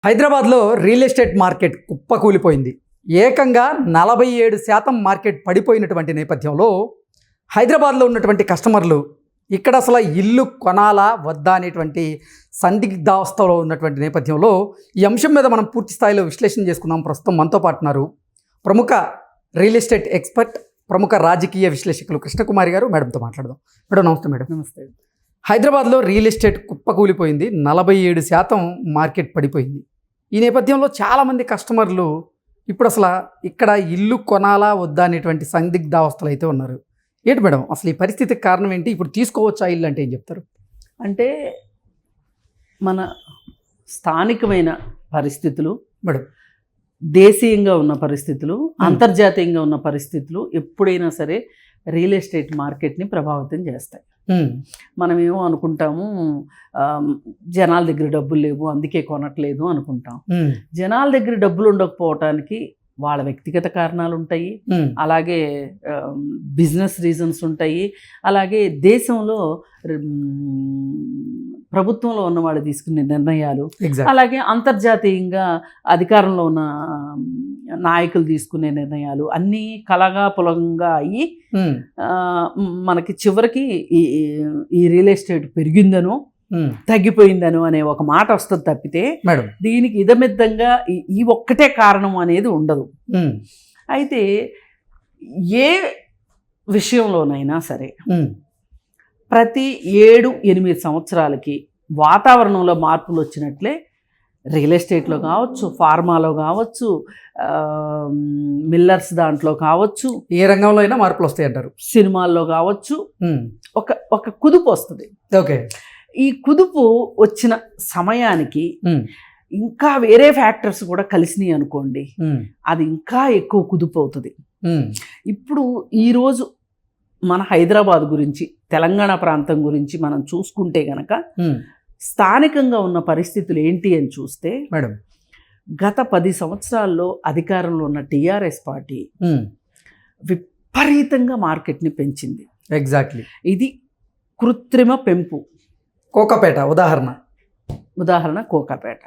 హైదరాబాద్లో real estate market కుప్పకూలిపోయింది. ఏకంగా 47% market పడిపోయినటువంటి నేపథ్యంలో హైదరాబాద్లో ఉన్నటువంటి కస్టమర్లు ఇక్కడ అసలు ఇల్లు కొనాలా వద్దా అనేటువంటి సందిగ్ధావస్థలో ఉన్నటువంటి నేపథ్యంలో ఈ అంశం మీద మనం పూర్తి స్థాయిలో విశ్లేషణ చేసుకుందాం. ప్రస్తుతం మనతో పాటు ఉన్నారు ప్రముఖ రియల్ ఎస్టేట్ ఎక్స్పర్ట్, ప్రముఖ రాజకీయ విశ్లేషకులు కృష్ణకుమారి గారు. మేడంతో మాట్లాడదాం. మేడం నమస్తే. మేడం నమస్తే. హైదరాబాద్లో రియల్ ఎస్టేట్ కుప్పకూలిపోయింది. 47% మార్కెట్ పడిపోయింది. ఈ నేపథ్యంలో చాలామంది కస్టమర్లు ఇప్పుడు అసలు ఇక్కడ ఇల్లు కొనాలా వద్దా అనేటువంటి సందిగ్ధావస్థలు అయితే ఉన్నారు. ఏంటి మేడం అసలు ఈ పరిస్థితికి కారణం ఏంటి? ఇప్పుడు తీసుకోవచ్చా ఇల్లు అంటే ఏం చెప్తారు? అంటే మన స్థానికమైన పరిస్థితులు, మేడం దేశీయంగా ఉన్న పరిస్థితులు, అంతర్జాతీయంగా ఉన్న పరిస్థితులు ఎప్పుడైనా సరే రియల్ ఎస్టేట్ మార్కెట్ని ప్రభావితం చేస్తాయి. మనమేమో అనుకుంటాము జనాల దగ్గర డబ్బులు లేవు అందుకే కొనట్లేదు అనుకుంటాం. జనాల దగ్గర డబ్బులు ఉండకపోవటానికి వాళ్ళ వ్యక్తిగత కారణాలు ఉంటాయి, అలాగే బిజినెస్ రీజన్స్ ఉంటాయి, అలాగే దేశంలో ప్రభుత్వంలో ఉన్న వాళ్ళు తీసుకునే నిర్ణయాలు, అలాగే అంతర్జాతీయంగా అధికారంలో ఉన్న నాయకులు తీసుకునే నిర్ణయాలు అన్నీ కలగాపులంగా అయ్యి మనకి చివరికి ఈ రియల్ ఎస్టేట్ పెరిగిందనో తగ్గిపోయిందను అనే ఒక మాట వస్తుంది తప్పితే దీనికి ఇదమిద్దంగా ఈ ఒక్కటే కారణం అనేది ఉండదు. అయితే ఏ విషయంలోనైనా సరే ప్రతి 7-8 సంవత్సరాలకి వాతావరణంలో మార్పులు వచ్చినట్లే రియల్ ఎస్టేట్లో కావచ్చు, ఫార్మాలో కావచ్చు, మిల్లర్స్ దాంట్లో కావచ్చు, ఏ రంగంలో అయినా మార్పులు వస్తాయి అంటారు. సినిమాల్లో కావచ్చు, ఒక కుదుపు వస్తుంది. ఓకే, ఈ కుదుపు వచ్చిన సమయానికి ఇంకా వేరే ఫ్యాక్టర్స్ కూడా కలిసినాయి అనుకోండి, అది ఇంకా ఎక్కువ కుదుపు అవుతుంది. ఇప్పుడు ఈరోజు మన హైదరాబాద్ గురించి, తెలంగాణ ప్రాంతం గురించి మనం చూసుకుంటే గనక స్థానికంగా ఉన్న పరిస్థితులు ఏంటి అని చూస్తే మేడం గత 10 సంవత్సరాల్లో అధికారంలో ఉన్న టీఆర్ఎస్ పార్టీ విపరీతంగా మార్కెట్ని పెంచింది. ఎగ్జాక్ట్లీ, ఇది కృత్రిమ పెంపు. కోకాపేట ఉదాహరణ కోకాపేట.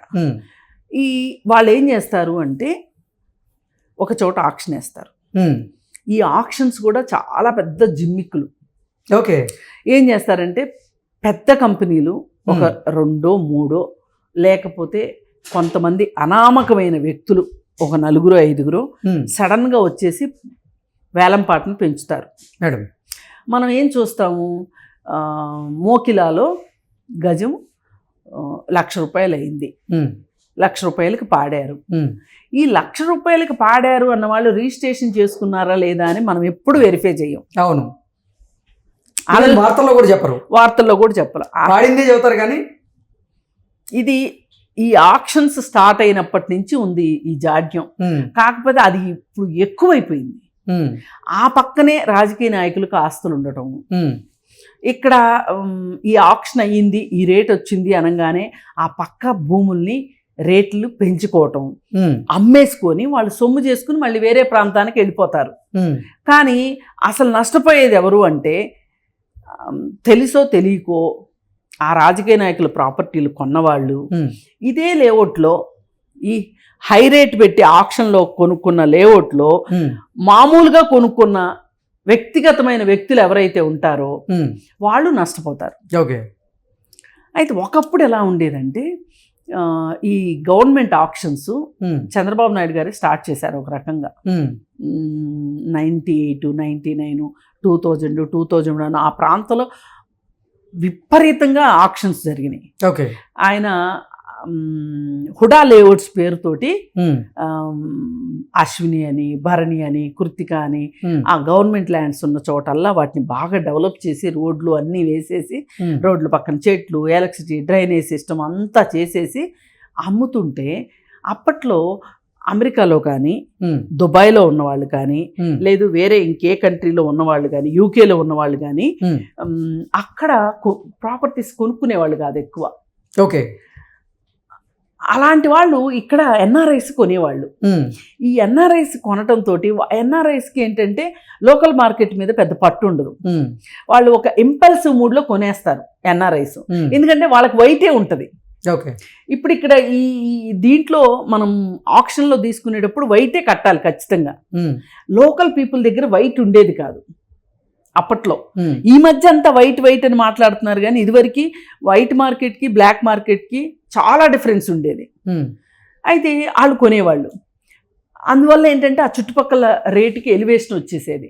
ఈ వాళ్ళు ఏం చేస్తారు అంటే ఒక చోట ఆక్షన్ వేస్తారు. ఈ ఆక్షన్స్ కూడా చాలా పెద్ద జిమ్మిక్కులు. ఓకే, ఏం చేస్తారంటే పెద్ద కంపెనీలు ఒక 2-3 లేకపోతే కొంతమంది అనామకమైన వ్యక్తులు ఒక 4-5 సడన్గా వచ్చేసి వేలంపాటను పెంచుతారు. మేడం మనం ఏం చూస్తాము, మోకిలాలో గజం 1,00,000 రూపాయలు అయింది, 1,00,000 రూపాయలకి పాడారు. ఈ 1,00,000 రూపాయలకి పాడారు అన్న వాళ్ళు రిజిస్ట్రేషన్ చేసుకున్నారా లేదా అని మనం ఎప్పుడు వెరిఫై చేయం. అవును, వార్తల్లో కూడా చెప్పరు, పాడిందే చెబుతారు. కానీ ఇది ఈ ఆక్షన్స్ స్టార్ట్ అయినప్పటి నుంచి ఉంది ఈ జాడ్యం. కాకపోతే అది ఇప్పుడు ఎక్కువైపోయింది. ఆ పక్కనే రాజకీయ నాయకులకు ఆస్తులు ఉండటం, ఇక్కడ ఈ ఆక్షన్ అయ్యింది, ఈ రేట్ వచ్చింది అనగానే ఆ పక్క భూముల్ని రేట్లు పెంచుకోవటం, అమ్మేసుకొని వాళ్ళు సొమ్ము చేసుకుని మళ్ళీ వేరే ప్రాంతానికి వెళ్ళిపోతారు. కానీ అసలు నష్టపోయేది ఎవరు అంటే తెలుసో తెలియకో ఆ రాజకీయ నాయకుల ప్రాపర్టీలు కొన్నవాళ్ళు. ఇదే లేఅవుట్లో ఈ హై రేట్ పెట్టి ఆక్షన్లో కొనుక్కున్న లేఅవుట్లో మామూలుగా కొనుక్కున్న వ్యక్తిగతమైన వ్యక్తులు ఎవరైతే ఉంటారో వాళ్ళు నష్టపోతారు. ఓకే, అయితే ఒకప్పుడు ఎలా ఉండేదంటే ఈ గవర్నమెంట్ ఆక్షన్స్ చంద్రబాబు నాయుడు గారు స్టార్ట్ చేశారు ఒక రకంగా. 98, 99, 2000, 2001 ఆ ప్రాంతంలో విపరీతంగా ఆక్షన్స్ జరిగినాయి. ఓకే, ఆయన హుడా లేఅవుట్స్ పేరుతోటి అశ్విని అని, భరణి అని, కృతిక అని ఆ గవర్నమెంట్ ల్యాండ్స్ ఉన్న చోటల్లా వాటిని బాగా డెవలప్ చేసి రోడ్లు అన్నీ వేసేసి, రోడ్ల పక్కన చెట్లు, ఎలక్ట్రిసిటీ, డ్రైనేజ్ సిస్టమ్ అంతా చేసేసి అమ్ముతుంటే అప్పట్లో అమెరికాలో కానీ, దుబాయ్లో ఉన్నవాళ్ళు కానీ, లేదు వేరే ఇంకే కంట్రీలో ఉన్నవాళ్ళు కానీ, యూకేలో ఉన్నవాళ్ళు కానీ అక్కడ ప్రాపర్టీస్ కొనుక్కునేవాళ్ళు కాదు ఎక్కువ. ఓకే, అలాంటి వాళ్ళు ఇక్కడ ఎన్ఆర్ఐస్ కొనేవాళ్ళు. ఈ ఎన్ఆర్ఐస్ కొనటంతో ఎన్ఆర్ఐస్కి ఏంటంటే లోకల్ మార్కెట్ మీద పెద్ద పట్టు ఉండదు. వాళ్ళు ఒక ఇంపల్సివ్ మూడ్లో కొనేస్తారు ఎన్ఆర్ఐస్, ఎందుకంటే వాళ్ళకి వైటే ఉంటుంది. ఓకే. ఇప్పుడు ఇక్కడ ఈ దీంట్లో మనం ఆప్షన్లో తీసుకునేటప్పుడు వైటే కట్టాలి ఖచ్చితంగా. లోకల్ పీపుల్ దగ్గర వైట్ ఉండేది కాదు అప్పట్లో. ఈ మధ్య అంతా వైట్ అని మాట్లాడుతున్నారు, కానీ ఇదివరకు వైట్ మార్కెట్కి బ్లాక్ మార్కెట్కి చాలా డిఫరెన్స్ ఉండేది. అయితే వాళ్ళు కొనేవాళ్ళు. అందువల్ల ఏంటంటే ఆ చుట్టుపక్కల రేటుకి ఎలివేషన్ వచ్చేసేది.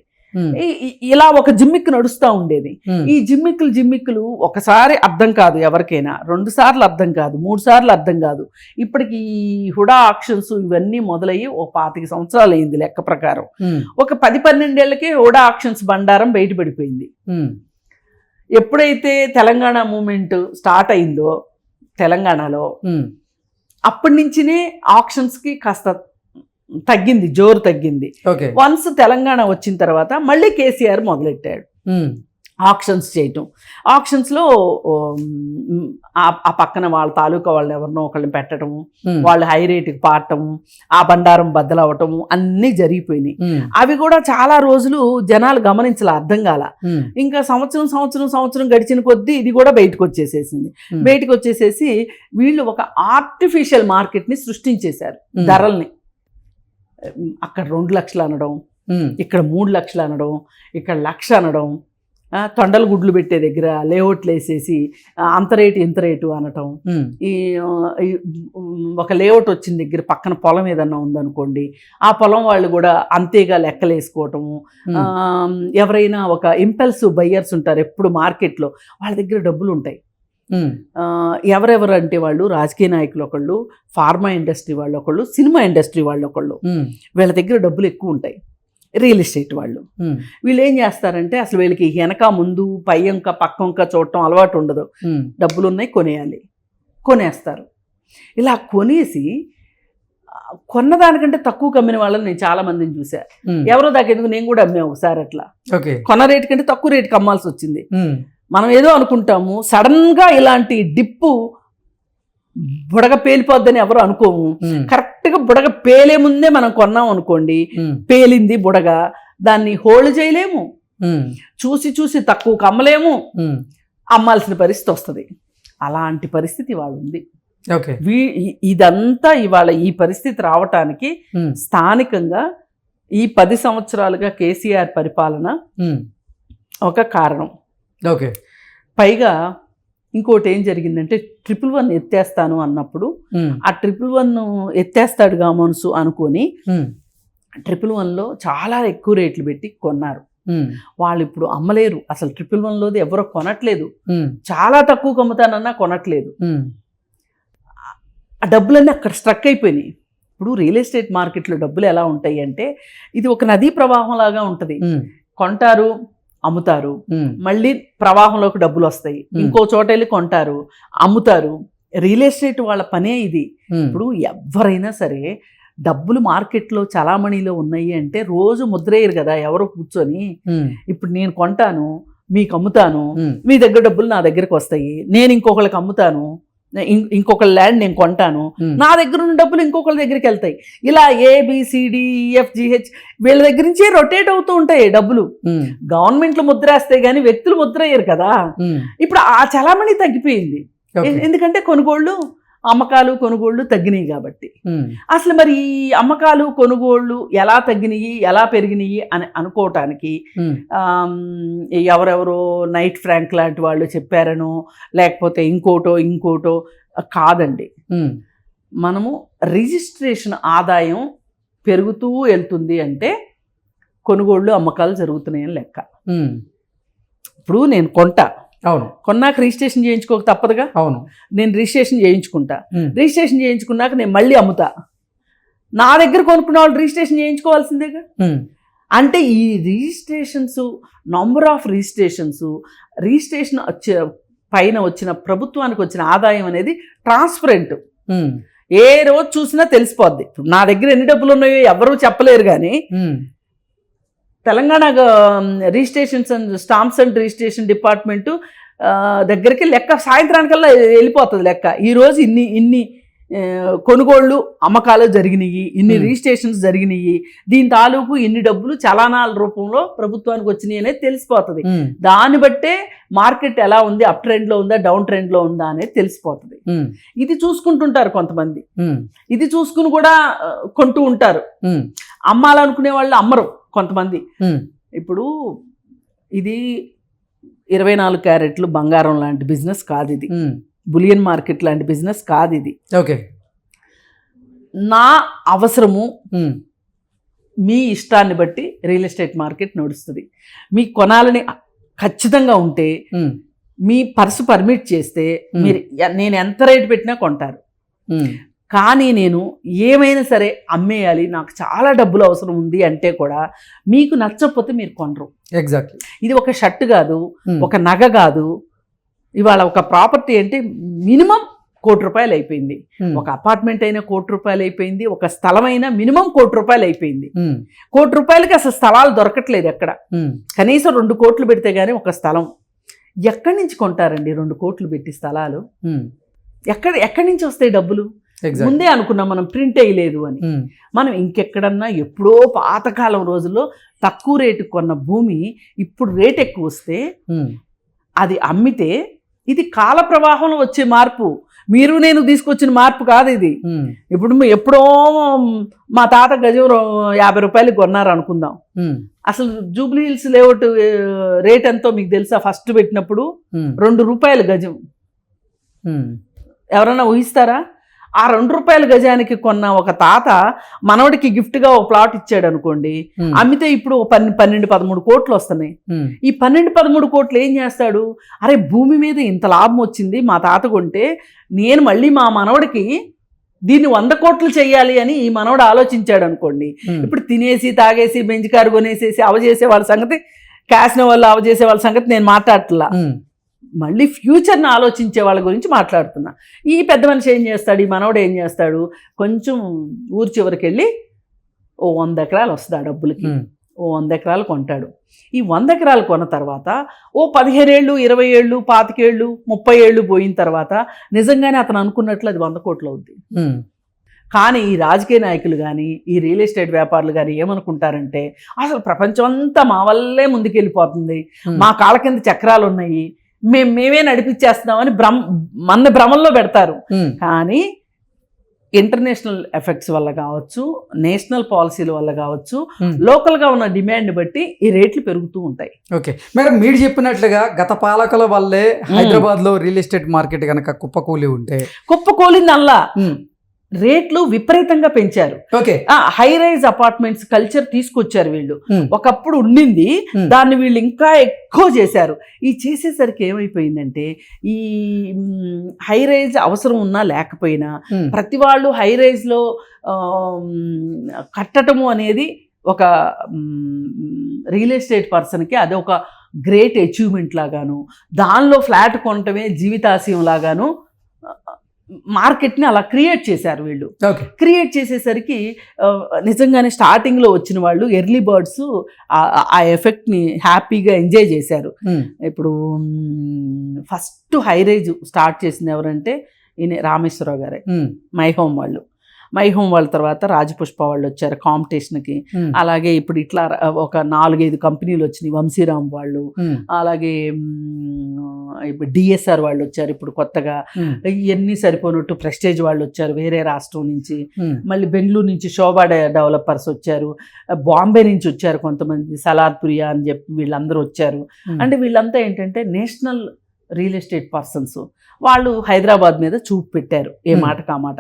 ఇలా ఒక జిమ్మిక్ నడుస్తూ ఉండేది. ఈ జిమ్మిక్కులు ఒకసారి అర్థం కాదు ఎవరికైనా, 2 సార్లు అర్థం కాదు, 3 సార్లు అర్థం కాదు. ఇప్పటికి ఈ హుడా ఆక్షన్స్ ఇవన్నీ మొదలయ్యి 25 సంవత్సరాలు అయింది లెక్క ప్రకారం. ఒక 10-12 ఏళ్లకే హుడా ఆక్షన్స్ బండారం బయటపడిపోయింది. ఎప్పుడైతే తెలంగాణ మూమెంట్ స్టార్ట్ అయిందో తెలంగాణలో, అప్పటి నుంచినే ఆక్షన్స్కి కాస్త తగ్గింది, జోరు తగ్గింది. వన్స్ తెలంగాణ వచ్చిన తర్వాత మళ్ళీ కేసీఆర్ మొదలెట్టాడు ఆక్షన్స్ చేయటం. ఆక్షన్స్లో ఆ పక్కన వాళ్ళ తాలూకా వాళ్ళని ఎవరినో ఒకళ్ళని పెట్టడము, వాళ్ళు హై రేటుకి పాడటము, ఆ బండారం బద్దలవటము అన్నీ జరిగిపోయినాయి. అవి కూడా చాలా రోజులు జనాలు గమనించాల, అర్థం కాల. ఇంకా సంవత్సరం గడిచిన కొద్దీ ఇది కూడా బయటకు వచ్చేసేసి వీళ్ళు ఒక ఆర్టిఫిషియల్ మార్కెట్ని సృష్టించేశారు. ధరల్ని అక్కడ 2 లక్షలు అనడం, ఇక్కడ 3 లక్షలు అనడం, ఇక్కడ 1,00,000 అనడం, తొండల గుడ్లు పెట్టే దగ్గర లేఅవుట్లు వేసేసి అంత రేటు ఇంత రేటు అనటం. ఈ ఒక లేఅవుట్ వచ్చిన దగ్గర పక్కన పొలం ఏదన్నా ఉందనుకోండి, ఆ పొలం వాళ్ళు కూడా అంతేగా లెక్కలు వేసుకోవటము. ఎవరైనా ఒక ఇంపల్సివ్ బయ్యర్స్ ఉంటారు ఎప్పుడు మార్కెట్లో, వాళ్ళ దగ్గర డబ్బులు ఉంటాయి. ఎవరెవరు అంటే వాళ్ళు రాజకీయ నాయకులు ఒకళ్ళు, ఫార్మా ఇండస్ట్రీ వాళ్ళు ఒకళ్ళు, సినిమా ఇండస్ట్రీ వాళ్ళు ఒకళ్ళు. వీళ్ళ దగ్గర డబ్బులు ఎక్కువ ఉంటాయి. రియల్ ఎస్టేట్ వాళ్ళు వీళ్ళు ఏం చేస్తారంటే అసలు వీళ్ళకి వెనక ముందు పై అంక పక్క అంక చూడటం అలవాటు ఉండదు. డబ్బులు ఉన్నాయి, కొనేస్తారు. ఇలా కొనేసి కొన్నదానికంటే తక్కువ కమ్మిన వాళ్ళని నేను చాలా మందిని చూసా. ఎవరో దాకెందుకు, నేను కూడా అమ్మే ఒకసారి అట్లా కొన్న రేటు కంటే తక్కువ రేటుకి అమ్మాల్సి వచ్చింది. మనం ఏదో అనుకుంటాము, సడన్గా ఇలాంటి డిప్పు బుడగ పేలిపోద్దని ఎవరు అనుకోము. కరెక్ట్గా బుడగ పేలే ముందే మనం కొన్నాం అనుకోండి, పేలింది బుడగ, దాన్ని హోల్డ్ చేయలేము, చూసి తక్కువకు అమ్మలేము, అమ్మాల్సిన పరిస్థితి వస్తుంది. అలాంటి పరిస్థితి ఇవాళ ఉంది. ఇదంతా ఇవాళ ఈ పరిస్థితి రావటానికి స్థానికంగా ఈ 10 సంవత్సరాలుగా కేసీఆర్ పరిపాలన ఒక కారణం. పైగా ఇంకోటి ఏం జరిగిందంటే 111 ఎత్తేస్తాను అన్నప్పుడు ఆ 111 ఎత్తేస్తాడుగా మనసు అనుకొని 111లో చాలా ఎక్కువ రేట్లు పెట్టి కొన్నారు. వాళ్ళు ఇప్పుడు అమ్మలేరు, అసలు 111లోది ఎవరో కొనట్లేదు, చాలా తక్కువ అమ్ముతానన్నా కొనట్లేదు. ఆ డబ్బులన్నీ అక్కడ స్ట్రక్ అయిపోయినాయి. ఇప్పుడు రియల్ ఎస్టేట్ మార్కెట్లో డబ్బులు ఎలా ఉంటాయి అంటే ఇది ఒక నదీ ప్రవాహం లాగా ఉంటుంది. కొంటారు, అమ్ముతారు, మళ్ళీ ప్రవాహంలోకి డబ్బులు వస్తాయి, ఇంకో చోట వెళ్ళి కొంటారు, అమ్ముతారు. రియల్ ఎస్టేట్ వాళ్ళ పనే ఇది. ఇప్పుడు ఎవరైనా సరే డబ్బులు మార్కెట్లో చలామణిలో ఉన్నాయి అంటే రోజు ముద్రేయరు కదా ఎవరో కూర్చొని. ఇప్పుడు నేను కొంటాను, మీకు అమ్ముతాను, మీ దగ్గర డబ్బులు నా దగ్గరకు వస్తాయి, నేను ఇంకొకళ్ళకి అమ్ముతాను, ఇంకొక ల్యాండ్ నేను కొంటాను, నా దగ్గర ఉన్న డబ్బులు ఇంకొకళ్ళ దగ్గరికి వెళ్తాయి. ఇలా ABCDEFGH వీళ్ళ దగ్గర నుంచే రొటేట్ అవుతూ ఉంటాయి డబ్బులు. గవర్నమెంట్లు ముద్రేస్తే గానీ వ్యక్తులు ముద్రయ్యారు కదా. ఇప్పుడు ఆ చలామణి తగ్గిపోయింది, ఎందుకంటే అమ్మకాలు కొనుగోళ్లు తగ్గినాయి కాబట్టి. అసలు మరి ఈ అమ్మకాలు కొనుగోళ్లు ఎలా తగ్గినాయి, ఎలా పెరిగినాయి అని అనుకోవటానికి ఎవరెవరో నైట్ ఫ్రాంక్ లాంటి వాళ్ళు చెప్పారనో లేకపోతే ఇంకోటో కాదండి. మనము రిజిస్ట్రేషన్ ఆదాయం పెరుగుతూ వెళ్తుంది అంటే కొనుగోళ్లు అమ్మకాలు జరుగుతున్నాయని లెక్క. ఇప్పుడు నేను కొన్నాక రిజిస్ట్రేషన్ చేయించుకోక తప్పదుగా. నేను రిజిస్ట్రేషన్ చేయించుకుంటా, రిజిస్ట్రేషన్ చేయించుకున్నాక నేను మళ్ళీ అమ్ముతా. నా దగ్గర కొనుక్కున్న వాళ్ళు రిజిస్ట్రేషన్ చేయించుకోవాల్సిందేగా. అంటే ఈ రిజిస్ట్రేషన్స్, నంబర్ ఆఫ్ రిజిస్ట్రేషన్ పైన వచ్చిన ప్రభుత్వానికి వచ్చిన ఆదాయం అనేది ట్రాన్స్పరెంట్. ఏ రోజు చూసినా తెలిసిపోద్ది. నా దగ్గర ఎన్ని డబ్బులు ఉన్నాయో ఎవరు చెప్పలేరు. కానీ Telangana registrations and stamps and registration department దగ్గరికి లెక్క సాయంత్రానికల్లా వెళ్ళిపోతుంది లెక్క. ఈరోజు కొనుగోళ్ళు అమ్మకాలు జరిగినాయి, ఇన్ని రిజిస్ట్రేషన్స్ జరిగినాయి, దీని తాలూకు ఇన్ని డబ్బులు చలానాల రూపంలో ప్రభుత్వానికి వచ్చినాయి అనేది తెలిసిపోతుంది. దాన్ని బట్టే మార్కెట్ ఎలా ఉంది, అప్ ట్రెండ్లో ఉందా డౌన్ ట్రెండ్లో ఉందా అనేది తెలిసిపోతుంది. ఇది చూసుకుంటుంటారు కొంతమంది, ఇది చూసుకుని కూడా కొంటూ ఉంటారు. అమ్మాలనుకునే వాళ్ళు అమ్మరు కొంతమంది. ఇప్పుడు ఇది 24 క్యారెట్లు బంగారం లాంటి బిజినెస్ కాదు, ఇది బులియన్ మార్కెట్ లాంటి బిజినెస్ కాదు ఇది. ఓకే, నా అవసరము మీ ఇష్టాన్ని బట్టి రియల్ ఎస్టేట్ మార్కెట్ నడుస్తుంది. మీ కొనాలని ఖచ్చితంగా ఉంటే మీ పర్సు పర్మిట్ చేస్తే మీరు నేను ఎంత రేటు పెట్టినా కొంటారు. కానీ నేను ఏమైనా సరే అమ్మేయాలి, నాకు చాలా డబ్బులు అవసరం ఉంది అంటే కూడా మీకు నచ్చకపోతే మీరు కొనరు. ఎగ్జాక్ట్లీ. ఇది ఒక షర్ట్ కాదు, ఒక నగ కాదు. ఇవాళ ఒక ప్రాపర్టీ అంటే మినిమం ₹1,00,00,000 అయిపోయింది. ఒక అపార్ట్మెంట్ అయినా ₹1,00,00,000 అయిపోయింది, ఒక స్థలం అయినా మినిమం ₹1,00,00,000 అయిపోయింది. ₹1,00,00,000కి అసలు స్థలాలు దొరకట్లేదు ఎక్కడ. కనీసం 2 కోట్లు పెడితే గానీ ఒక స్థలం ఎక్కడి నుంచి కొంటారండి? 2 కోట్లు పెట్టి స్థలాలు ఎక్కడి నుంచి వస్తాయి డబ్బులు? ముందే అనుకున్నాం మనం ప్రింట్ వేయలేదు అని. మనం ఇంకెక్కడన్నా ఎప్పుడో పాతకాలం రోజుల్లో తక్కువ రేటుకు కొన్న భూమి ఇప్పుడు రేట్ ఎక్కువ వస్తే అది అమ్మితే ఇది కాల ప్రవాహంలో వచ్చే మార్పు, మీరు నేను తీసుకొచ్చిన మార్పు కాదు ఇది. ఇప్పుడు ఎప్పుడో మా తాత గజం ₹50 కొన్నారు అనుకుందాం. అసలు జూబ్లీ హిల్స్ లేఅవుట్ రేట్ ఎంతో మీకు తెలుసా? ఫస్ట్ పెట్టినప్పుడు ₹2 గజం. ఎవరన్నా ఊహిస్తారా? ఆ ₹2 గజానికి కొన్న ఒక తాత మనవడికి గిఫ్ట్గా ఒక ప్లాట్ ఇచ్చాడు అనుకోండి, అమ్మితే ఇప్పుడు 12-13 కోట్లు వస్తున్నాయి. ఈ 12-13 కోట్లు ఏం చేస్తాడు? అరే భూమి మీద ఇంత లాభం వచ్చింది మా తాత కొంటే, నేను మళ్ళీ మా మనవడికి దీన్ని 100 కోట్లు చెయ్యాలి అని ఈ మనవడు ఆలోచించాడు అనుకోండి. ఇప్పుడు తినేసి తాగేసి బెంచ్ కారు కొనేసేసి అవజేసే వాళ్ళ సంగతి, క్యాసినో వాళ్ళు అవజేసే వాళ్ళ సంగతి నేను మాట్లాడట్లా. మళ్ళీ ఫ్యూచర్ని ఆలోచించే వాళ్ళ గురించి మాట్లాడుతున్నా. ఈ పెద్ద మనిషి ఏం చేస్తాడు, ఈ మనవడు ఏం చేస్తాడు? కొంచెం ఊరి చివరికి వెళ్ళి 100 ఎకరాలు వస్తుంది ఆ డబ్బులకి, 100 ఎకరాలు కొంటాడు. ఈ 100 ఎకరాలు కొన్న తర్వాత 15 ఏళ్ళు, 20 ఏళ్ళు, 25 ఏళ్ళు, 30 ఏళ్ళు పోయిన తర్వాత నిజంగానే అతను అనుకున్నట్లు అది 100 కోట్లు అవుద్ది. కానీ ఈ రాజకీయ నాయకులు కానీ ఈ రియల్ ఎస్టేట్ వ్యాపారులు కానీ ఏమనుకుంటారంటే, అసలు ప్రపంచం అంతా మా వల్లే ముందుకెళ్ళిపోతుంది, మా కాళ్ళ కింద చక్రాలు ఉన్నాయి, మేమే నడిపించేస్తున్నామని మన భ్రమంలో పెడతారు. కానీ ఇంటర్నేషనల్ ఎఫెక్ట్స్ వల్ల కావచ్చు, నేషనల్ పాలసీల వల్ల కావచ్చు, లోకల్గా ఉన్న డిమాండ్ బట్టి ఈ రేట్లు పెరుగుతూ ఉంటాయి. ఓకే మేడం, మీరు చెప్పినట్లుగా గత పాలకుల వల్లే హైదరాబాద్లో రియల్ ఎస్టేట్ మార్కెట్ కనుక కుప్పకూలి ఉంటే, కుప్పకూలిందల్లా రేట్లు విపరీతంగా పెంచారు. Okay, high rise apartments culture తీసుకొచ్చారు వీళ్ళు. ఒకప్పుడు ఉండింది, దాన్ని వీళ్ళు ఇంకా ఎక్కువ చేశారు. ఈ చేసేసరికి ఏమైపోయిందంటే, ఈ హై రైజ్ అవసరం ఉన్నా లేకపోయినా ప్రతి వాళ్ళు హై రైజ్లో కట్టడము అనేది ఒక రియల్ ఎస్టేట్ పర్సన్కి అది ఒక గ్రేట్ అచీవ్మెంట్ లాగాను, దానిలో ఫ్లాట్ కొనటమే జీవితాశయం లాగాను మార్కెట్ని అలా క్రియేట్ చేశారు వీళ్ళు. క్రియేట్ చేసేసరికి నిజంగానే స్టార్టింగ్లో వచ్చిన వాళ్ళు ఎర్లీ బర్డ్స్ ఆ ఎఫెక్ట్ని హ్యాపీగా ఎంజాయ్ చేశారు. ఇప్పుడు ఫస్ట్ హై రైజ్ స్టార్ట్ చేసింది ఎవరంటే ఈయన రామేశ్వరరావు గారే, మై హోమ్ వాళ్ళు. మై హోమ్ వాళ్ళ తర్వాత రాజపుష్ప వాళ్ళు వచ్చారు కాంపిటీషన్కి. అలాగే ఇప్పుడు ఇట్లా ఒక 4-5 కంపెనీలు వచ్చినాయి, వంశీరామ్ వాళ్ళు, అలాగే ఇప్పుడు డిఎస్ఆర్ వాళ్ళు వచ్చారు ఇప్పుడు కొత్తగా. ఇవన్నీ సరిపోనట్టు ప్రెస్టేజ్ వాళ్ళు వచ్చారు వేరే రాష్ట్రం నుంచి, మళ్ళీ బెంగళూరు నుంచి శోభా డెవలపర్స్ వచ్చారు, బాంబే నుంచి వచ్చారు కొంతమంది, సలార్పురియా అని చెప్పి వీళ్ళందరూ వచ్చారు. అంటే వీళ్ళంతా ఏంటంటే నేషనల్ రియల్ ఎస్టేట్ పర్సన్స్. వాళ్ళు హైదరాబాద్ మీద చూపు పెట్టారు, ఏ మాటకు ఆ మాట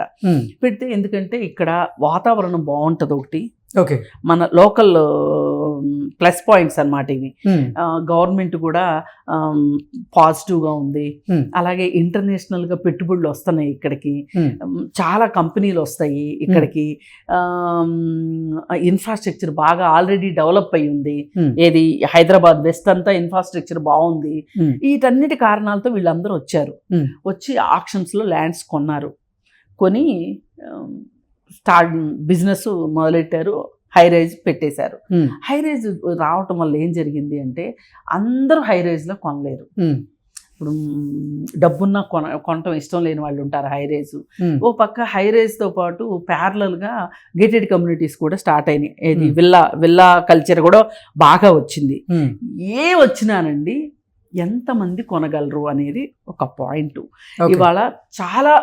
పెడితే. ఎందుకంటే ఇక్కడ వాతావరణం బాగుంటుంది ఒకటి, ఓకే, మన లోకల్ ప్లస్ పాయింట్స్ అన్నమాట ఇవి. గవర్నమెంట్ కూడా పాజిటివ్గా ఉంది. అలాగే ఇంటర్నేషనల్గా పెట్టుబడులు వస్తున్నాయి ఇక్కడికి, చాలా కంపెనీలు వస్తాయి ఇక్కడికి. ఇన్ఫ్రాస్ట్రక్చర్ బాగా ఆల్రెడీ డెవలప్ అయి ఉంది. ఏది హైదరాబాద్ వెస్ట్ అంతా ఇన్ఫ్రాస్ట్రక్చర్ బాగుంది. వీటన్నిటి కారణాలతో వీళ్ళందరూ వచ్చారు. వచ్చి ఆక్షన్స్లో ల్యాండ్స్ కొన్నారు, కొని బిజినెస్ మొదలెట్టారు, హై రైజ్ పెట్టేశారు. హై రైజ్ రావటం వల్ల ఏం జరిగింది అంటే అందరూ హై రైజ్లో కొనలేరు. ఇప్పుడు డబ్బున్న కొనటం ఇష్టం లేని వాళ్ళు ఉంటారు హై రేజ్. ఓ పక్క హై రేజ్తో పాటు ప్యారలల్గా గేటెడ్ కమ్యూనిటీస్ కూడా స్టార్ట్ అయినాయి. ఏది విల్లా కల్చర్ కూడా బాగా వచ్చింది. ఏ వచ్చినానండి ఎంతమంది కొనగలరు అనేది ఒక పాయింట్. ఇవాళ చాలా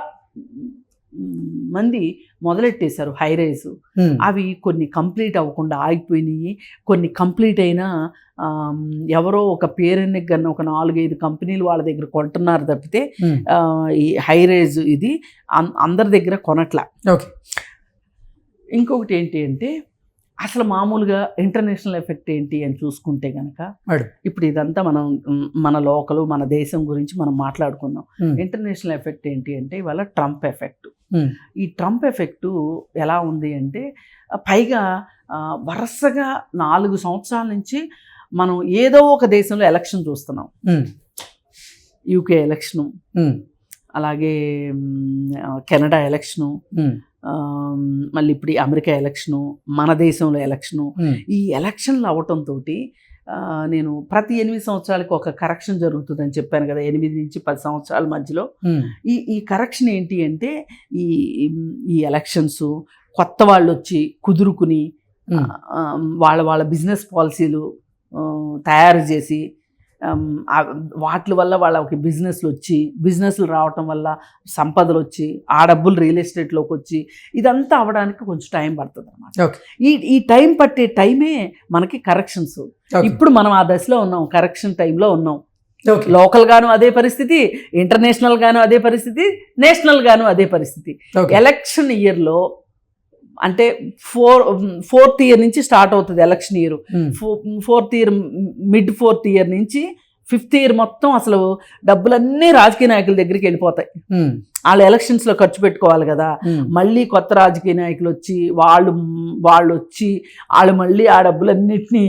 మంది మొదలెట్టేశారు హై రైజ్. అవి కొన్ని కంప్లీట్ అవ్వకుండా ఆగిపోయినాయి. కొన్ని కంప్లీట్ అయినా ఎవరో ఒక పేరెన్నికి కన్నా ఒక 4-5 కంపెనీలు వాళ్ళ దగ్గర కొంటున్నారు తప్పితే ఈ హై రైజ్ ఇది అందరి దగ్గర కొనట్లా. ఇంకొకటి ఏంటి అంటే అసలు మామూలుగా ఇంటర్నేషనల్ ఎఫెక్ట్ ఏంటి అని చూసుకుంటే కనుక ఇప్పుడు ఇదంతా మన లోకల్ మన దేశం గురించి మనం మాట్లాడుకున్నాం. ఇంటర్నేషనల్ ఎఫెక్ట్ ఏంటి అంటే ఇవాళ ట్రంప్ ఎఫెక్ట్. ఈ ట్రంప్ ఎఫెక్ట్ ఎలా ఉంది అంటే పైగా వరుసగా 4 సంవత్సరాల నుంచి మనం ఏదో ఒక దేశంలో ఎలక్షన్ చూస్తున్నాం. యూకే ఎలక్షను, అలాగే కెనడా ఎలక్షను, మళ్ళీ ఇప్పుడు అమెరికా ఎలక్షను, మన దేశంలో ఎలక్షను. ఈ ఎలక్షన్లు అవటంతో నేను ప్రతి 8 సంవత్సరాలకి ఒక కరెక్షన్ జరుగుతుందని చెప్పాను కదా, 8 నుంచి 10 సంవత్సరాల మధ్యలో. ఈ కరెక్షన్ ఏంటి అంటే ఈ ఎలక్షన్స్ కొత్త వాళ్ళు వచ్చి కుదురుకుని వాళ్ళ బిజినెస్ పాలసీలు తయారు చేసి వాటి వల్ల వాళ్ళకి బిజినెస్లు రావటం వల్ల సంపదలు వచ్చి ఆ డబ్బులు రియల్ ఎస్టేట్లోకి వచ్చి ఇదంతా అవ్వడానికి కొంచెం టైం పడుతుంది అన్నమాట. ఈ టైం పట్టే టైమే మనకి కరెక్షన్స్. ఇప్పుడు మనం ఆ దశలో ఉన్నాం, కరెక్షన్ టైంలో ఉన్నాం. లోకల్ గాను అదే పరిస్థితి, ఇంటర్నేషనల్ గాను అదే పరిస్థితి, నేషనల్ గాను అదే పరిస్థితి. ఎలక్షన్ ఇయర్లో అంటే ఫోర్త్ ఇయర్ నుంచి స్టార్ట్ అవుతుంది election year. Fourth year mid 4th year నుంచి 5th ఇయర్ మొత్తం అసలు డబ్బులన్నీ రాజకీయ నాయకుల దగ్గరికి వెళ్ళిపోతాయి. వాళ్ళు ఎలక్షన్స్లో ఖర్చు పెట్టుకోవాలి కదా. మళ్ళీ కొత్త రాజకీయ నాయకులు వచ్చి వాళ్ళు మళ్ళీ ఆ డబ్బులన్నిటినీ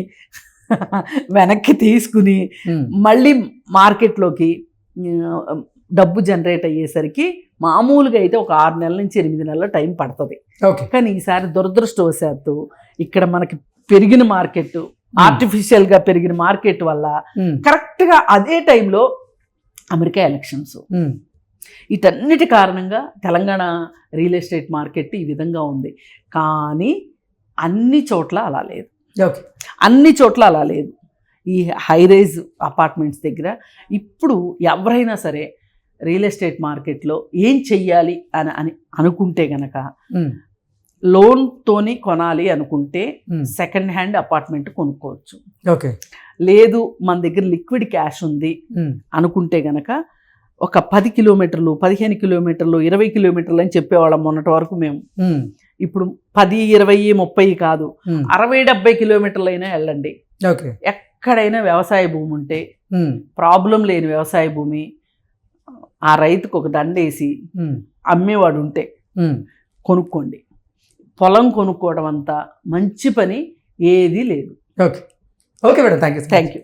వెనక్కి తీసుకుని మళ్ళీ మార్కెట్లోకి డబ్బు జనరేట్ అయ్యేసరికి మామూలుగా అయితే ఒక 6 నెలల నుంచి 8 నెలల టైం పడుతుంది. కానీ ఈసారి దురదృష్టవశాత్తు ఇక్కడ మనకి పెరిగిన మార్కెట్, ఆర్టిఫిషియల్గా పెరిగిన మార్కెట్ వల్ల కరెక్ట్గా అదే టైంలో అమెరికా ఎలక్షన్స్, వీటన్నిటి కారణంగా తెలంగాణ రియల్ ఎస్టేట్ మార్కెట్ ఈ విధంగా ఉంది. కానీ అన్ని చోట్ల అలా లేదు. ఈ హై రైజ్ అపార్ట్మెంట్స్ దగ్గర ఇప్పుడు ఎవరైనా సరే రియల్ ఎస్టేట్ మార్కెట్లో ఏం చెయ్యాలి అని అనుకుంటే గనక లోన్తోని కొనాలి అనుకుంటే సెకండ్ హ్యాండ్ అపార్ట్మెంట్ కొనుక్కోవచ్చు. లేదు మన దగ్గర లిక్విడ్ క్యాష్ ఉంది అనుకుంటే గనక ఒక 10 కిలోమీటర్లు, 15 కిలోమీటర్లు, 20 కిలోమీటర్లు అని చెప్పేవాళ్ళం మొన్నటి వరకు మేము. ఇప్పుడు 10, 20, 30 కాదు, 60, 70 కిలోమీటర్లు అయినా వెళ్ళండి. ఎక్కడైనా వ్యవసాయ భూమి ఉంటే, ప్రాబ్లం లేని వ్యవసాయ భూమి, ఆ రైతుకు ఒక దండేసి అమ్మేవాడు ఉంటే కొనుక్కోండి. పొలం కొనుక్కోవడం అంతా మంచి పని ఏదీ లేదు. Okay madam, thank you.